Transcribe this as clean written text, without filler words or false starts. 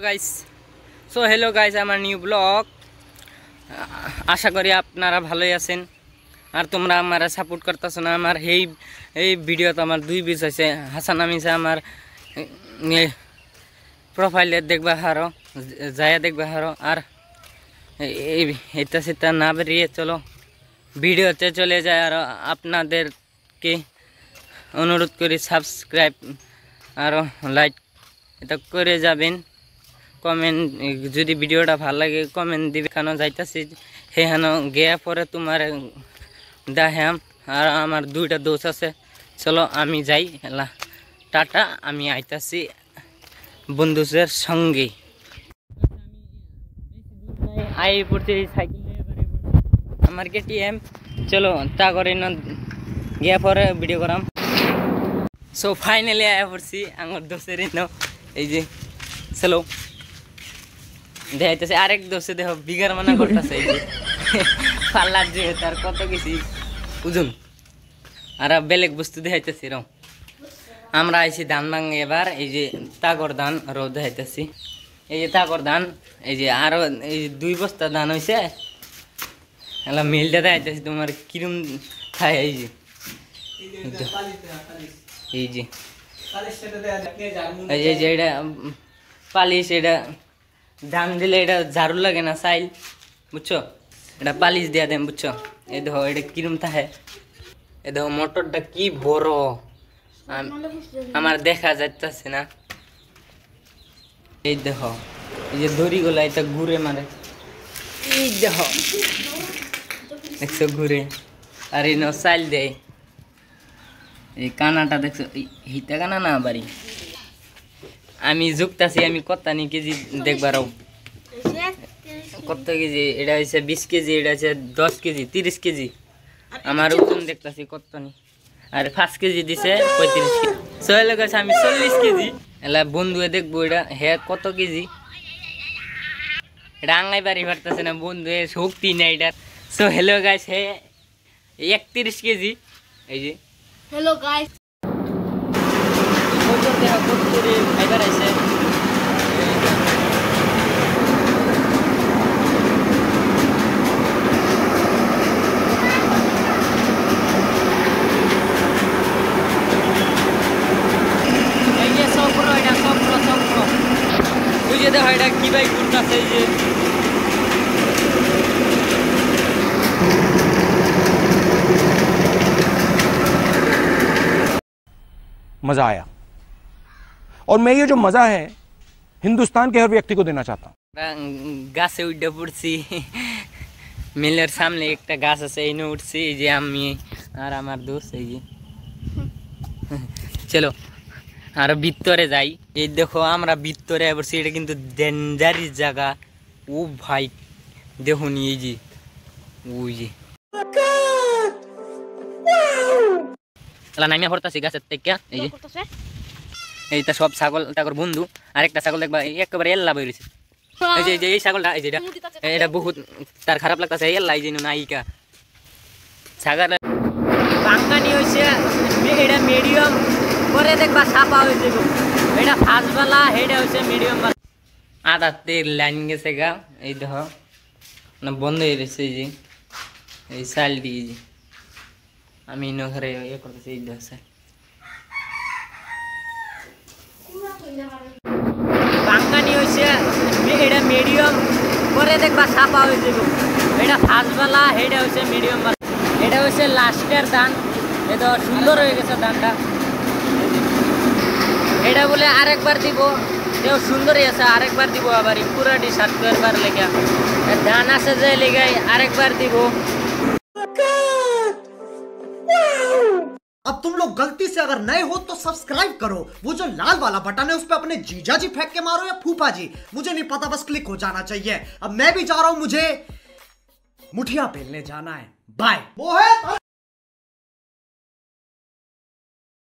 Guys so hello guys আমার new blog আশা করি আপনারা ভালোই আছেন আর তোমরা আমারা সাপোর্ট করতেছো না আমার এই ভিডিও তো আমার দুই বিচ আছে হাসান আমিসা আমার প্রোফাইলে দেখবা হারো যায়া দেখবা হারো আর এটা সেটা না বেরিয়ে চলো ভিডিওতে চলে যায় আর আপনাদেরকে অনুরোধ করি সাবস্ক্রাইব আর লাইক এটা করে যাবেন কমেন্ট যদি ভিডিওটা ভালো লাগে কমেন্ট দিবে কেন যাইতাছি হেহানো গিয়া পরে তোমার দেখাম আর আমার দুইটা দোষ আছে চলো আমি যাই হেলা টাটা আমি আইতাছি বন্ধুদের সঙ্গে আই পড়তে সাইকেল আমার কেটিএম চলো তা করে না গিয়া পরে ভিডিও করাম সো ফাইনালি আয়া পড়ছি আমার দোষের এই যে চলো দেখাইতেছে আরেক দোষে দেহ বিঘার মানা করতেছে এই যে পাল্লার যে তার কত কিছু ওজন আর বেলেগ বস্তু দেখাইতেছি রং আমরা আইছি ধান ভাঙে এবার এই যে তাগর ধান রোদ দেখাইতেছি এই যে তাগর ধান এই যে আরো এই 2 বস্তা ধান হয়েছে এলা মিলটা দেখাইতেছি তোমার কিরম খায় এই যে এই যে এটা পালিশ এটা ধান দিলে এটা ঝাড়ু লাগে না সাইল বুঝছো এটা পালিশ দিয়া দেন বুঝছো এই দেখো এটা কিরম থাকে এই দেখো মোটরটা কি বড় আমার দেখা যাচ্ছে না এই দেখো এই যে দড়ি গুলা এটা ঘুরে মারে এই দেখো দেখছো ঘুরে আর এই সাইল দেয় এই কানাটা দেখছো হিটা কানা না বাড়ি আমি যুক্তাছি আমি কতনি কেজি দেখবারও কত কেজি এটা হচ্ছে 20 কেজি এটা হচ্ছে 10 কেজি 30 কেজি আমার ওজন দেখতাছি কতনি আর 5 কেজি দিছে 35 কেজি সহলে গেছে আমি 40 কেজি এলা বন্ধুয়ে দেখবো এটা হে কত কেজি এটা আঙ্গাই বাড়ি পারতেছে না বন্ধুয়ে শক্তি নাই এটা so hello guys hey 31 kg এই যে হ্যালো গাইস ওজন দেখো কত করে ফাইবার আছে এই যে সবর এটা সবর বুঝে দেখো এটা কি ভাই করতেছে এই যে मज़ा आया और मैं ये जो मज़ा है हिंदुस्तान के हर व्यक्ति को देना चाहता हूँ গাছে উঠে পড়ছি মিলের সামনে একটা গাছ আছে এই নিয়ে উঠছি এই যে আমি আর আমার দোস্ত এই যে চলো আর ভিতরে যাই এই দেখো আমরা ভিতরে পড়ছি এটা কিন্তু ডেঞ্জারিস জায়গা ও ভাই দেখুন এই যে ওই যে নামিয়া পড়তাছি গাছের থেকে এই যে এইটা সব ছাগল তাকর বন্ধু আরেকটা ছাগল দেখবা একেবারে এল্লা বেরিয়েছে এই যে এই ছাগলটা এই যে এটা বহুত তার খারাপ লাগতেছে এল্লা এই যে নায়িকা ছাগল বাঙ্গানি হয়েছে এটা মিডিয়াম করে দেখবা ছাপা হয়েছে এটা ফাঁসবালা এটা হচ্ছে মিডিয়াম আধা তেল লাইন গেছে গা এই দেখো না বন্ধ হয়ে গেছে এই যে এই সাইলটি এই যে আমি ঘরে ইয়ে করতেছি এই দেখছে বাঙ্গানি হয়েছে এটা মিডিয়াম করে দেখবা ছাপা হয়েছে এটা ফাঁসবালা এটা হচ্ছে মিডিয়াম এটা হচ্ছে লাস্টের ধান এটা সুন্দর হয়ে গেছে ধানটা এটা বলে আরেকবার দিব তেও সুন্দরই আছে আরেকবার দিব আবার পুরাটি 7 বার লেগে ধান আছে যে লেগে আরেকবার দিব अब तुम लोग गलती से अगर नए हो तो सब्सक्राइब करो वो जो लाल वाला बटन है उस पे अपने जीजा जी फेंक के मारो या फूफा जी मुझे नहीं पता बस क्लिक हो जाना चाहिए अब मैं भी जा रहा हूं मुझे मुठिया पेलने जाना है बाय।